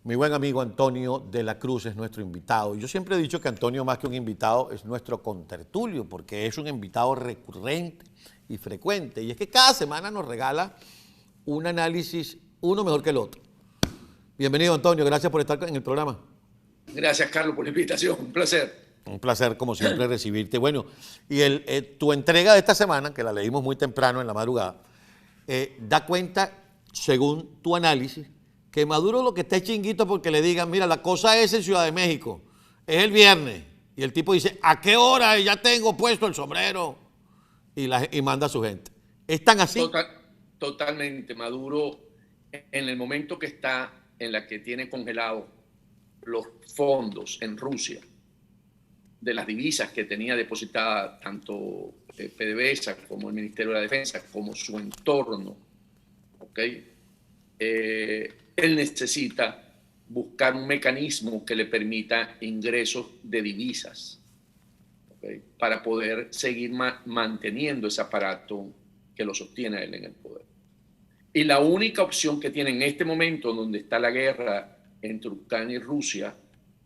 Mi buen amigo Antonio de la Cruz es nuestro invitado. Yo siempre he dicho que Antonio, más que un invitado, es nuestro contertulio, porque es un invitado recurrente y frecuente. Y es que cada semana nos regala un análisis, uno mejor que el otro. Bienvenido, Antonio. Gracias por estar en el programa. Gracias, Carlos, por la invitación. Un placer. Un placer, como siempre, recibirte. Bueno, y tu entrega de esta semana, que la leímos muy temprano en la madrugada, da cuenta, según tu análisis, que Maduro lo que está es chinguito porque le digan, mira, la cosa es en Ciudad de México, es el viernes. Y el tipo dice, ¿a qué hora? Ya tengo puesto el sombrero. Y manda a su gente. ¿Es tan así? Totalmente. Maduro, en el momento que está en la que tiene congelados los fondos en Rusia de las divisas que tenía depositada tanto PDVSA como el Ministerio de la Defensa, como su entorno, ¿okay? Él necesita buscar un mecanismo que le permita ingresos de divisas, ¿okay? Para poder seguir manteniendo ese aparato que lo sostiene a él en el poder. Y la única opción que tiene en este momento, donde está la guerra entre Ucrania y Rusia,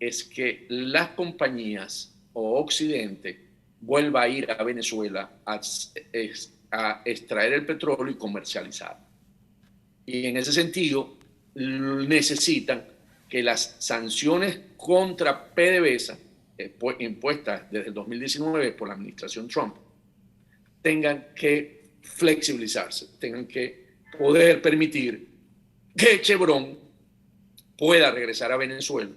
es que las compañías o Occidente vuelva a ir a Venezuela a extraer el petróleo y comercializarlo. Y en ese sentido, necesitan que las sanciones contra PDVSA, impuestas desde el 2019 por la administración Trump, tengan que flexibilizarse, tengan que poder permitir que Chevron pueda regresar a Venezuela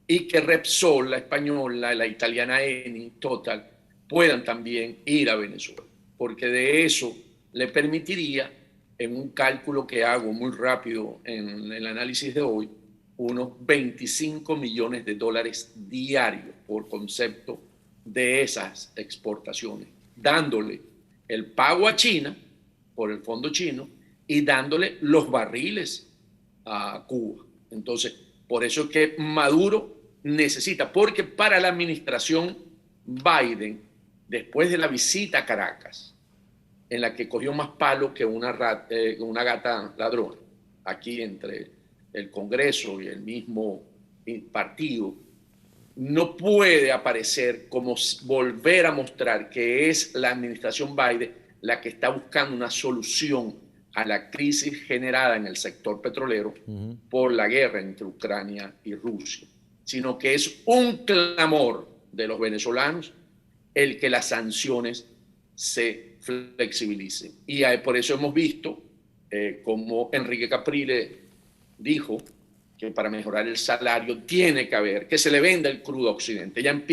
y que Repsol, la española, la italiana Eni, Total, puedan también ir a Venezuela, porque de eso le permitiría, en un cálculo que hago muy rápido en el análisis de hoy, unos 25 millones de dólares diarios por concepto de esas exportaciones, dándole el pago a China por el fondo chino y dándole los barriles a Cuba. Entonces, por eso es que Maduro necesita, porque para la administración Biden, después de la visita a Caracas, en la que cogió más palo que una gata ladrona, aquí entre el Congreso y el mismo partido, no puede aparecer como volver a mostrar que es la administración Biden la que está buscando una solución a la crisis generada en el sector petrolero por la guerra entre Ucrania y Rusia, sino que es un clamor de los venezolanos el que las sanciones se flexibilicen. Y por eso hemos visto como Enrique Capriles dijo que para mejorar el salario tiene que haber, que se le venda el crudo a Occidente. Ya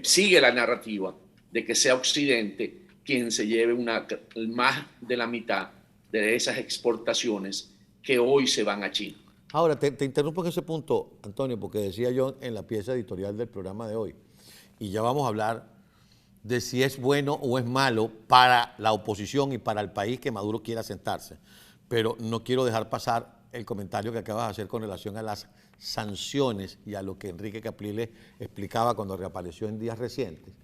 sigue la narrativa de que sea Occidente quien se lleve más de la mitad de esas exportaciones que hoy se van a China. Ahora, te interrumpo en ese punto, Antonio, porque decía yo en la pieza editorial del programa de hoy, y ya vamos a hablar de si es bueno o es malo para la oposición y para el país que Maduro quiera sentarse. Pero no quiero dejar pasar el comentario que acabas de hacer con relación a las sanciones y a lo que Enrique Capriles explicaba cuando reapareció en días recientes.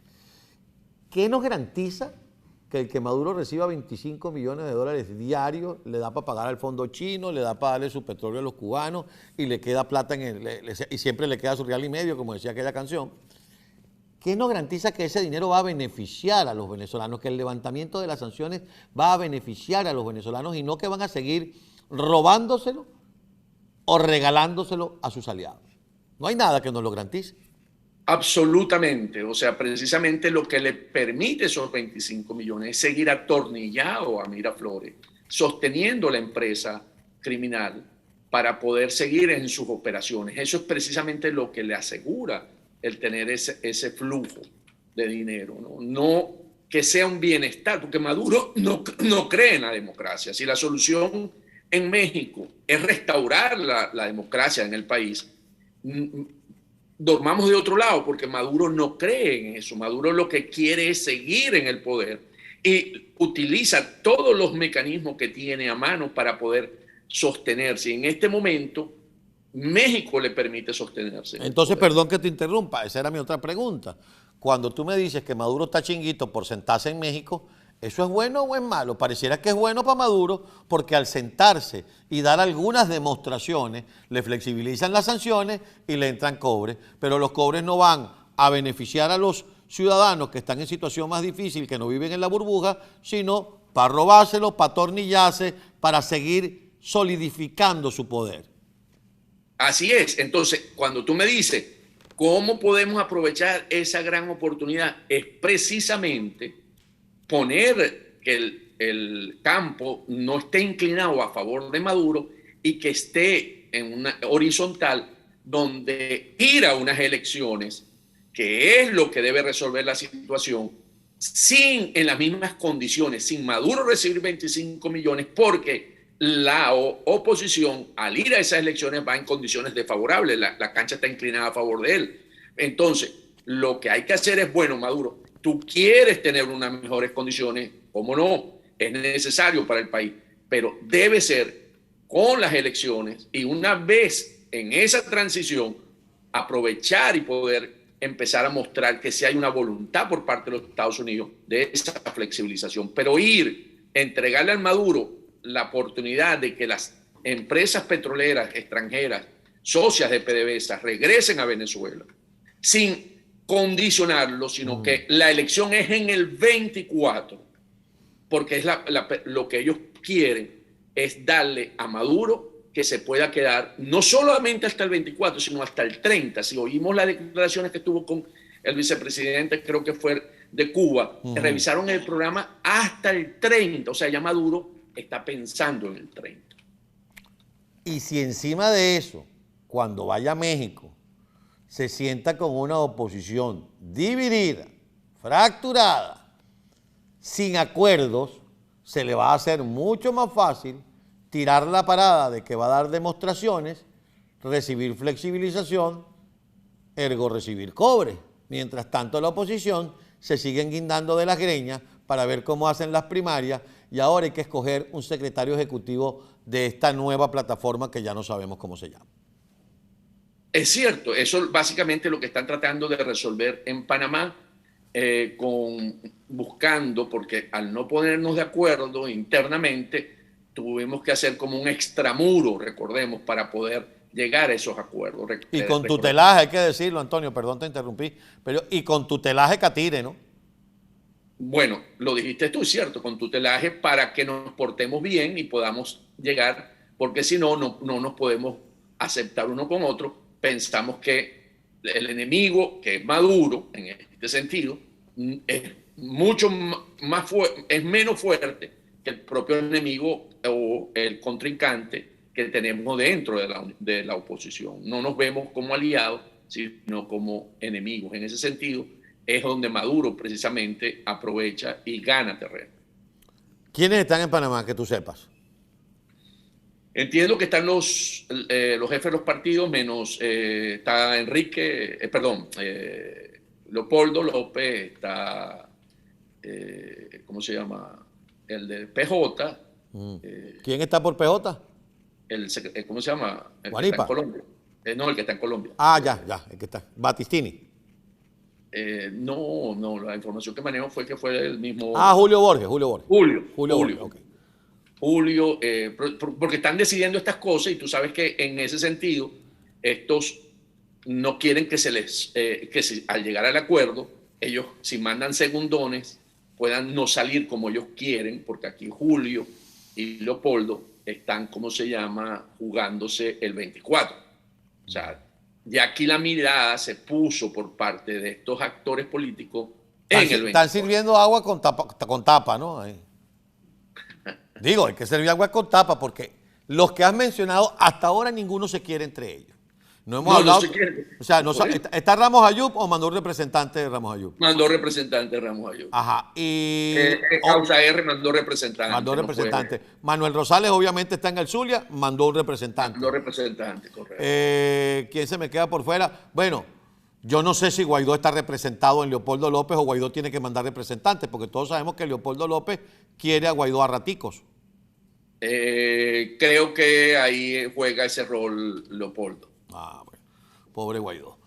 ¿Qué nos garantiza que el que Maduro reciba 25 millones de dólares diarios le da para pagar al fondo chino, le da para darle su petróleo a los cubanos y le queda plata y siempre le queda su real y medio, como decía aquella canción? ¿Qué nos garantiza que ese dinero va a beneficiar a los venezolanos, que el levantamiento de las sanciones va a beneficiar a los venezolanos y no que van a seguir robándoselo o regalándoselo a sus aliados? No hay nada que nos lo garantice. Absolutamente. O sea, precisamente lo que le permite esos 25 millones es seguir atornillado a Miraflores, sosteniendo la empresa criminal para poder seguir en sus operaciones. Eso es precisamente lo que le asegura el tener ese flujo de dinero, no que sea un bienestar, porque Maduro no cree en la democracia. Si la solución en México es restaurar la democracia en el país, dormamos de otro lado, porque Maduro no cree en eso. Maduro lo que quiere es seguir en el poder y utiliza todos los mecanismos que tiene a mano para poder sostenerse. Y en este momento, México le permite sostenerse. Entonces, perdón que te interrumpa, esa era mi otra pregunta. Cuando tú me dices que Maduro está chinguito por sentarse en México, ¿Eso es bueno o es malo? Pareciera que es bueno para Maduro porque al sentarse y dar algunas demostraciones le flexibilizan las sanciones y le entran cobres, pero los cobres no van a beneficiar a los ciudadanos que están en situación más difícil, que no viven en la burbuja, sino para robárselos, para atornillarse, para seguir solidificando su poder. Así es. Entonces, cuando tú me dices, ¿cómo podemos aprovechar esa gran oportunidad? Es precisamente poner que el campo no esté inclinado a favor de Maduro y que esté en una horizontal donde ir a unas elecciones, que es lo que debe resolver la situación, sin en las mismas condiciones, sin Maduro recibir 25 millones, porque la oposición al ir a esas elecciones va en condiciones desfavorables, la cancha está inclinada a favor de él. Entonces, lo que hay que hacer es, bueno, Maduro, tú quieres tener unas mejores condiciones, ¿cómo no? Es necesario para el país, pero debe ser con las elecciones y una vez en esa transición, aprovechar y poder empezar a mostrar que sí hay una voluntad por parte de los Estados Unidos de esa flexibilización, pero entregarle al Maduro la oportunidad de que las empresas petroleras extranjeras, socias de PDVSA, regresen a Venezuela, sin condicionarlo, sino que la elección es en el 24, porque es lo que ellos quieren es darle a Maduro que se pueda quedar no solamente hasta el 24, sino hasta el 30. Si oímos las declaraciones que tuvo con el vicepresidente, creo que fue de Cuba, revisaron el programa hasta el 30, o sea, ya Maduro está pensando en el 30. Y si encima de eso, cuando vaya a México, se sienta con una oposición dividida, fracturada, sin acuerdos, se le va a hacer mucho más fácil tirar la parada de que va a dar demostraciones, recibir flexibilización, ergo recibir cobre. Mientras tanto la oposición se sigue guindando de las greñas para ver cómo hacen las primarias y ahora hay que escoger un secretario ejecutivo de esta nueva plataforma que ya no sabemos cómo se llama. Es cierto, eso básicamente lo que están tratando de resolver en Panamá, buscando, porque al no ponernos de acuerdo internamente, tuvimos que hacer como un extramuro, recordemos, para poder llegar a esos acuerdos. Y con tutelaje, hay que decirlo, Antonio, perdón te interrumpí, pero y con tutelaje Catire, ¿no? Bueno, lo dijiste tú, cierto, con tutelaje para que nos portemos bien y podamos llegar, porque si no, no nos podemos aceptar uno con otro. Pensamos que el enemigo, que es Maduro, en este sentido, es mucho más es menos fuerte que el propio enemigo o el contrincante que tenemos dentro de la oposición. No nos vemos como aliados, sino como enemigos. En ese sentido, es donde Maduro precisamente aprovecha y gana terreno. ¿Quiénes están en Panamá, que tú sepas? Entiendo que están los jefes de los partidos, menos está Enrique, Leopoldo López, está, ¿cómo se llama? El de PJ. ¿Quién está por PJ? ¿Cómo se llama? El Guanipa. que está en Colombia. No, el que está en Colombia. Ah, ya, el que está. Batistini. No, la información que manejo fue que fue el mismo. Julio Borges. Julio Borges, ok. Julio, porque están decidiendo estas cosas y tú sabes que en ese sentido estos no quieren que al llegar al acuerdo, ellos si mandan segundones puedan no salir como ellos quieren, porque aquí Julio y Leopoldo están, ¿cómo se llama?, jugándose el 24. O sea, ya aquí la mirada se puso por parte de estos actores políticos en el 24. Están sirviendo agua con tapa, ¿no? Ahí. Digo, hay que servir agua con tapa porque los que has mencionado, hasta ahora ninguno se quiere entre ellos. No hemos hablado. No se quiere. O sea, ¿está Ramos Ayub o mandó un representante de Ramos Ayub? Mandó representante de Ramos Ayub. Ajá. Y. Causa R mandó representante. Mandó representante. Manuel Rosales, obviamente, está en el Zulia, mandó un representante. Mandó representante, correcto. ¿Quién se me queda por fuera? Bueno, yo no sé si Guaidó está representado en Leopoldo López o Guaidó tiene que mandar representantes, porque todos sabemos que Leopoldo López quiere a Guaidó a raticos. Creo que ahí juega ese rol Leopoldo. Bueno, pobre Guaidó.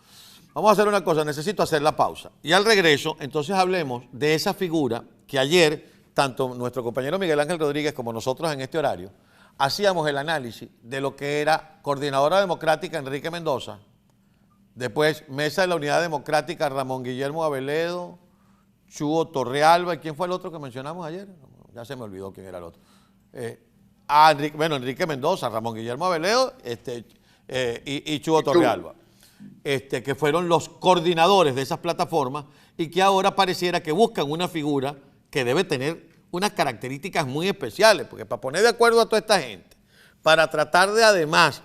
Vamos a hacer una cosa, necesito hacer la pausa. Y al regreso, entonces hablemos de esa figura que ayer tanto nuestro compañero Miguel Ángel Rodríguez como nosotros en este horario, hacíamos el análisis de lo que era Coordinadora Democrática Enrique Mendoza, después Mesa de la Unidad Democrática Ramón Guillermo Aveledo, Chuo Torrealba, ¿y quién fue el otro que mencionamos ayer? Ya se me olvidó quién era el otro. Enrique Mendoza, Ramón Guillermo Aveledo y Chuo Torrealba, que fueron los coordinadores de esas plataformas y que ahora pareciera que buscan una figura que debe tener unas características muy especiales, porque para poner de acuerdo a toda esta gente, para tratar de además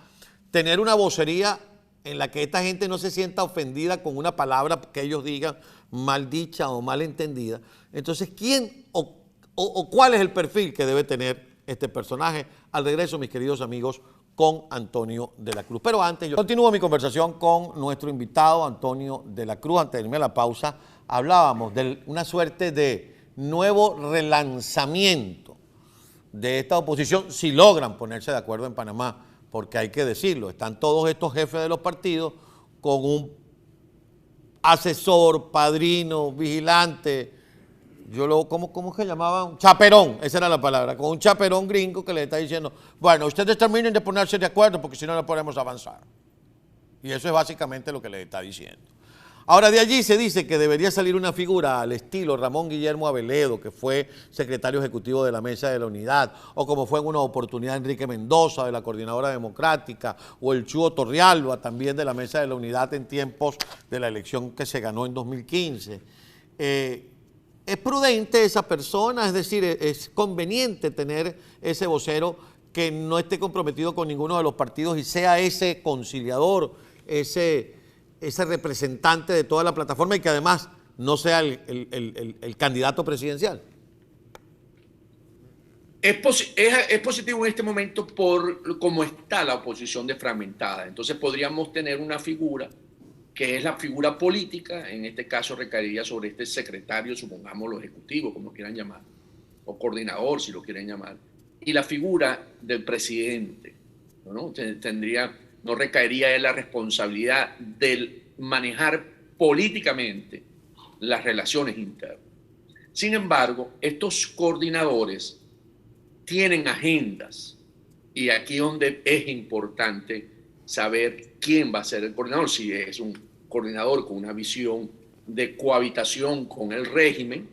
tener una vocería en la que esta gente no se sienta ofendida con una palabra que ellos digan mal dicha o mal entendida, entonces ¿quién o cuál es el perfil que debe tener este personaje? Al regreso, mis queridos amigos, con Antonio de la Cruz. Pero antes, yo continúo mi conversación con nuestro invitado, Antonio de la Cruz. Antes de irme a la pausa, hablábamos de una suerte de nuevo relanzamiento de esta oposición, si logran ponerse de acuerdo en Panamá, porque hay que decirlo, están todos estos jefes de los partidos con un asesor, padrino, vigilante, ¿cómo es que llamaban? Chaperón, esa era la palabra, con un chaperón gringo que le está diciendo, bueno, ustedes terminen de ponerse de acuerdo porque si no, no podemos avanzar. Y eso es básicamente lo que le está diciendo. Ahora, de allí se dice que debería salir una figura al estilo Ramón Guillermo Aveledo, que fue secretario ejecutivo de la Mesa de la Unidad, o como fue en una oportunidad Enrique Mendoza de la Coordinadora Democrática, o el Chuo Torrealba también de la Mesa de la Unidad en tiempos de la elección que se ganó en 2015. ¿Es prudente esa persona? Es decir, ¿es conveniente tener ese vocero que no esté comprometido con ninguno de los partidos y sea ese conciliador, ese representante de toda la plataforma y que además no sea el candidato presidencial? Es positivo en este momento por cómo está la oposición desfragmentada. Entonces podríamos tener una figura que es la figura política, en este caso recaería sobre este secretario, supongámoslo ejecutivo, como quieran llamar, o coordinador, si lo quieren llamar, y la figura del presidente, ¿no? No recaería en la responsabilidad de manejar políticamente las relaciones internas. Sin embargo, estos coordinadores tienen agendas y aquí es donde es importante saber quién va a ser el coordinador, si es un coordinador con una visión de cohabitación con el régimen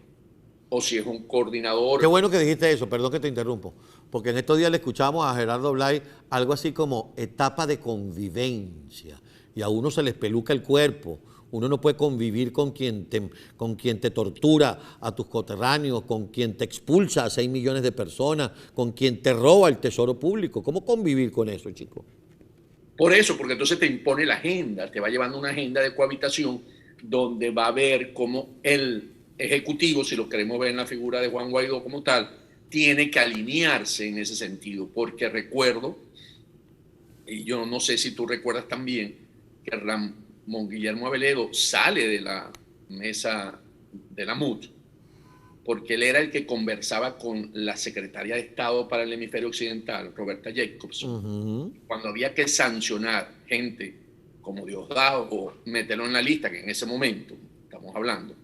o si es un coordinador... Qué bueno que dijiste eso, perdón que te interrumpo, porque en estos días le escuchamos a Gerardo Blay algo así como etapa de convivencia y a uno se les peluca el cuerpo. Uno no puede convivir con quien te tortura a tus coterráneos, con quien te expulsa a 6 millones de personas, con quien te roba el tesoro público. ¿Cómo convivir con eso, chico? Por eso, porque entonces te impone la agenda, te va llevando una agenda de cohabitación donde va a ver cómo el ejecutivo, si lo queremos ver en la figura de Juan Guaidó como tal, tiene que alinearse en ese sentido, porque recuerdo, y yo no sé si tú recuerdas también, que Ramón Guillermo Aveledo sale de la mesa de la MUT, porque él era el que conversaba con la secretaria de Estado para el hemisferio occidental, Roberta Jacobson, cuando había que sancionar gente como Diosdado o meterlo en la lista, que en ese momento estamos hablando,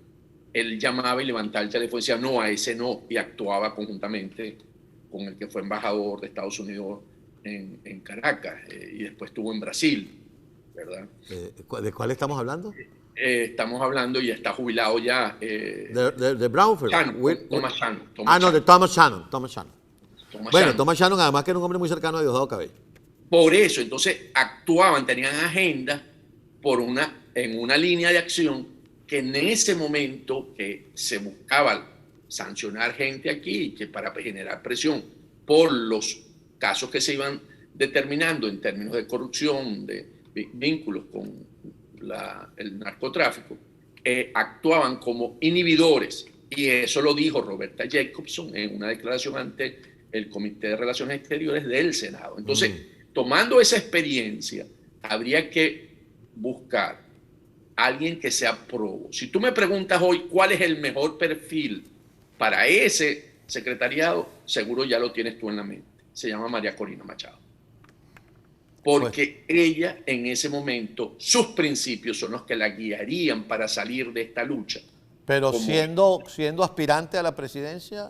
él llamaba y levantaba el teléfono y decía no, a ese no, y actuaba conjuntamente con el que fue embajador de Estados Unidos en Caracas y después estuvo en Brasil, ¿verdad? ¿De cuál estamos hablando? Estamos hablando y está jubilado ya. De Brownfield. Thomas Shannon. De Thomas Shannon. Thomas Shannon, además que era un hombre muy cercano a Diosdado Cabello. Por eso, entonces actuaban, tenían agenda en una línea de acción que en ese momento que se buscaba sancionar gente aquí, que para generar presión por los casos que se iban determinando en términos de corrupción, de vínculos con el narcotráfico, actuaban como inhibidores. Y eso lo dijo Roberta Jacobson en una declaración ante el Comité de Relaciones Exteriores del Senado. Entonces, tomando esa experiencia, habría que buscar a alguien que sea probo. Si tú me preguntas hoy cuál es el mejor perfil para ese secretariado, seguro ya lo tienes tú en la mente. Se llama María Corina Machado. Porque ella en ese momento, sus principios son los que la guiarían para salir de esta lucha. Pero siendo aspirante a la presidencia,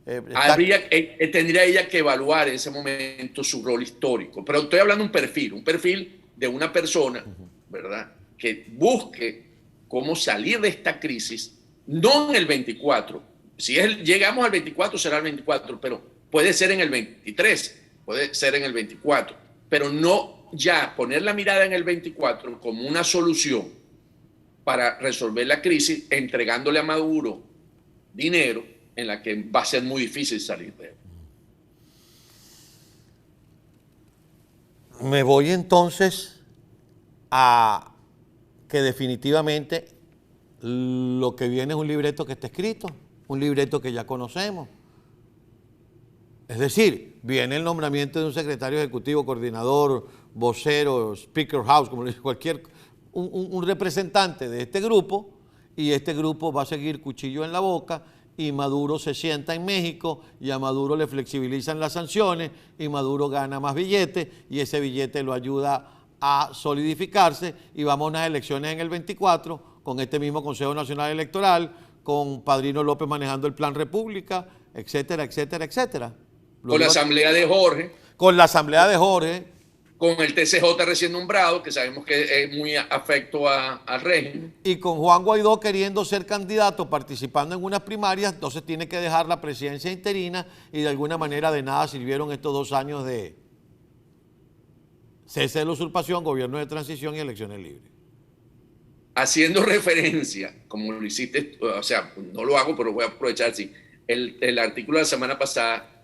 Tendría ella que evaluar en ese momento su rol histórico. Pero estoy hablando de un perfil de una persona, ¿verdad?, que busque cómo salir de esta crisis, no en el 24. Si llegamos al 24, será el 24, pero puede ser en el 23, puede ser en el 24, pero no ya poner la mirada en el 24 como una solución para resolver la crisis, entregándole a Maduro dinero en la que va a ser muy difícil salir de él. Me voy entonces a que definitivamente lo que viene es un libreto que está escrito, un libreto que ya conocemos. Es decir, viene el nombramiento de un secretario ejecutivo, coordinador, vocero, speaker house, como le dice un representante de este grupo, y este grupo va a seguir cuchillo en la boca, y Maduro se sienta en México, y a Maduro le flexibilizan las sanciones, y Maduro gana más billetes, y ese billete lo ayuda a solidificarse, y vamos a unas elecciones en el 24, con este mismo Consejo Nacional Electoral, con Padrino López manejando el Plan República, etcétera, etcétera, etcétera. Con la asamblea de Jorge. Con la asamblea de Jorge. Con el TCJ recién nombrado, que sabemos que es muy afecto al régimen. Y con Juan Guaidó queriendo ser candidato, participando en unas primarias, entonces tiene que dejar la presidencia interina, y de alguna manera de nada sirvieron estos 2 años de cese de la usurpación, gobierno de transición y elecciones libres. Haciendo referencia, como lo hiciste, o sea, no lo hago, pero voy a aprovechar, sí. El artículo de la semana pasada,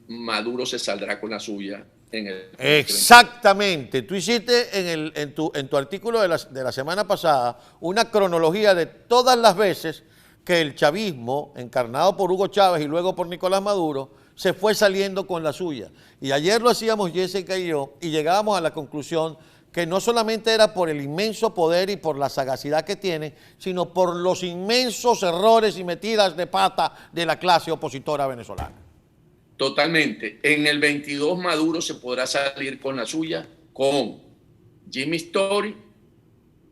Maduro se saldrá con la suya en el... Exactamente. Tú hiciste en tu artículo de la semana pasada una cronología de todas las veces que el chavismo, encarnado por Hugo Chávez y luego por Nicolás Maduro, se fue saliendo con la suya. Y ayer lo hacíamos Jessica y yo, y llegábamos a la conclusión que no solamente era por el inmenso poder y por la sagacidad que tiene, sino por los inmensos errores y metidas de pata de la clase opositora venezolana. Totalmente. En el 22 Maduro se podrá salir con la suya con Jimmy Story,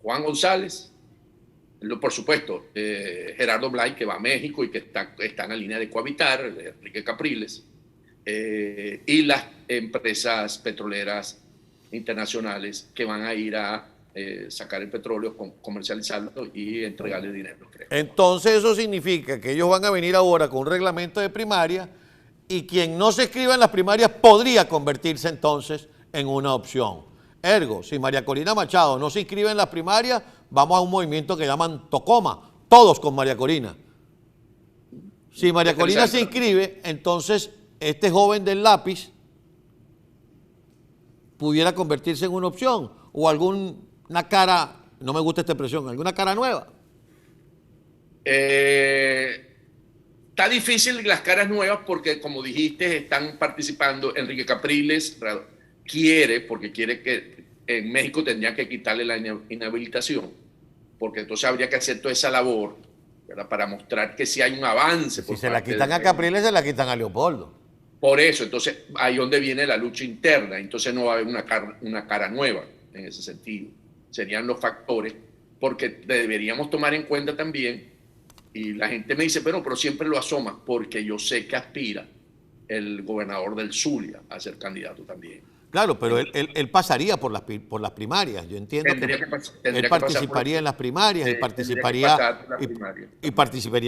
Juan González, por supuesto, Gerardo Blay, que va a México y que está en la línea de cohabitar, Enrique Capriles, y las empresas petroleras internacionales que van a ir a sacar el petróleo, comercializarlo y entregarle dinero. Creo. Entonces eso significa que ellos van a venir ahora con un reglamento de primaria, y quien no se inscriba en las primarias podría convertirse entonces en una opción. Ergo, si María Corina Machado no se inscribe en las primarias, vamos a un movimiento que llaman Tocoma, todos con María Corina. Si María Corina se inscribe, entonces este joven del lápiz pudiera convertirse en una opción, o alguna cara, no me gusta esta expresión, alguna cara nueva. Está difícil las caras nuevas porque, como dijiste, están participando. Enrique Capriles porque quiere que en México tendría que quitarle la inhabilitación, porque entonces habría que hacer toda esa labor, ¿verdad?, para mostrar que sí hay un avance. Si se la quitan a Capriles, se la quitan a Leopoldo. Por eso, entonces, ahí es donde viene la lucha interna. Entonces no va a haber una cara nueva en ese sentido. Serían los factores, porque deberíamos tomar en cuenta también, y la gente me dice, pero siempre lo asoma, porque yo sé que aspira el gobernador del Zulia a ser candidato también. Claro, pero él pasaría por las primarias. Yo entiendo que él participaría en las primarias, y participaría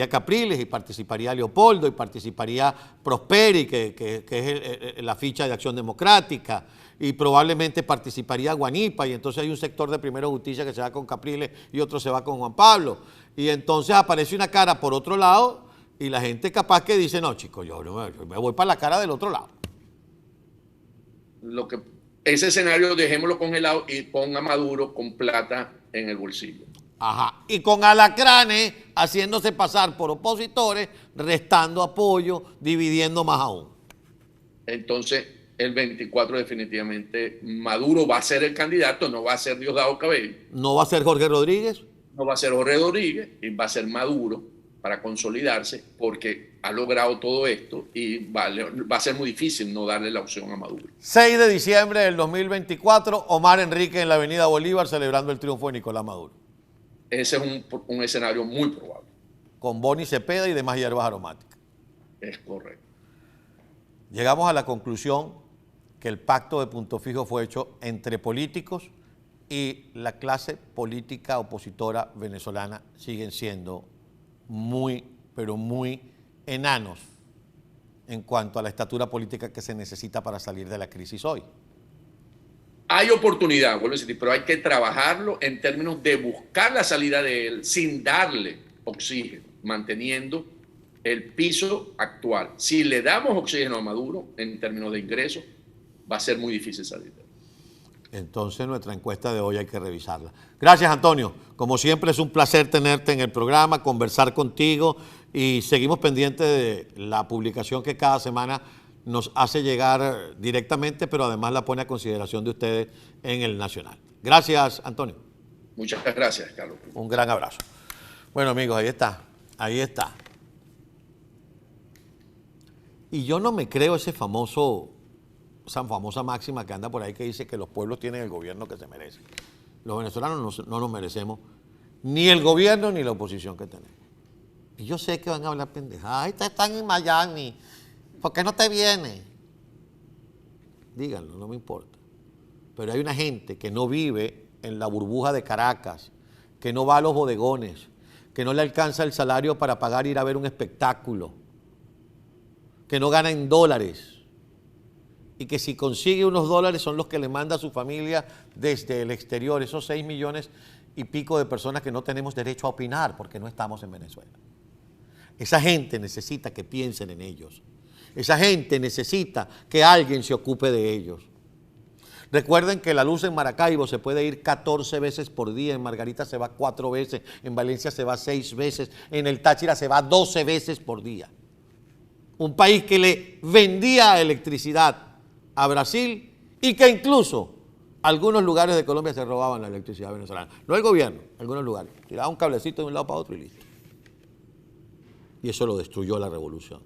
Capriles, y participaría Leopoldo, y participaría Prosperi, que es la ficha de Acción Democrática, y probablemente participaría Guanipa, y entonces hay un sector de Primero Justicia que se va con Capriles y otro se va con Juan Pablo. Y entonces aparece una cara por otro lado, y la gente capaz que dice, no, chicos, yo me voy para la cara del otro lado. Ese escenario dejémoslo congelado y ponga a Maduro con plata en el bolsillo. Ajá. Y con alacranes haciéndose pasar por opositores, restando apoyo, dividiendo más aún. Entonces, el 24 definitivamente Maduro va a ser el candidato, no va a ser Diosdado Cabello. ¿No va a ser Jorge Rodríguez? No va a ser Jorge Rodríguez, y va a ser Maduro para consolidarse, porque ha logrado todo esto y va a ser muy difícil no darle la opción a Maduro. 6 de diciembre del 2024, Omar Enrique en la Avenida Bolívar celebrando el triunfo de Nicolás Maduro. Ese es un escenario muy probable. Con Boni Cepeda y demás hierbas aromáticas. Es correcto. Llegamos a la conclusión que el pacto de Punto Fijo fue hecho entre políticos y la clase política opositora venezolana siguen siendo muy, pero muy enanos en cuanto a la estatura política que se necesita para salir de la crisis hoy. Hay oportunidad, vuelvo a decir, pero hay que trabajarlo en términos de buscar la salida de él sin darle oxígeno, manteniendo el piso actual. Si le damos oxígeno a Maduro en términos de ingresos, va a ser muy difícil salir de él. Entonces nuestra encuesta de hoy hay que revisarla. Gracias, Antonio. Como siempre es un placer tenerte en el programa, conversar contigo y seguimos pendientes de la publicación que cada semana nos hace llegar directamente, pero además la pone a consideración de ustedes en el Nacional. Gracias, Antonio. Muchas gracias, Carlos. Un gran abrazo. Bueno, amigos, ahí está. Ahí está. Y yo no me creo esa famosa máxima que anda por ahí que dice que los pueblos tienen el gobierno que se merecen. Los venezolanos no nos merecemos ni el gobierno ni la oposición que tenemos. Y yo sé que van a hablar pendejadas. Ay, están en Miami. ¿Por qué no te vienes? Díganlo, no me importa. Pero hay una gente que no vive en la burbuja de Caracas, que no va a los bodegones, que no le alcanza el salario para pagar ir a ver un espectáculo, que no gana en dólares y que si consigue unos dólares son los que le manda a su familia desde el exterior, esos 6 millones y pico de personas que no tenemos derecho a opinar porque no estamos en Venezuela. Esa gente necesita que piensen en ellos. Esa gente necesita que alguien se ocupe de ellos. Recuerden que la luz en Maracaibo se puede ir 14 veces por día, en Margarita se va 4 veces, en Valencia se va 6 veces, en el Táchira se va 12 veces por día. Un país que le vendía electricidad a Brasil y que incluso algunos lugares de Colombia se robaban la electricidad venezolana. No el gobierno, algunos lugares. Tiraba un cablecito de un lado para otro y listo. Y eso lo destruyó la revolución.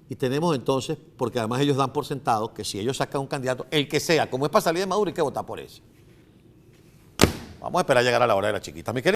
Y tenemos entonces, porque además ellos dan por sentado que si ellos sacan un candidato, el que sea, como es para salir de Maduro, hay que votar por ese. Vamos a esperar a llegar a la hora de la chiquita. Mi querido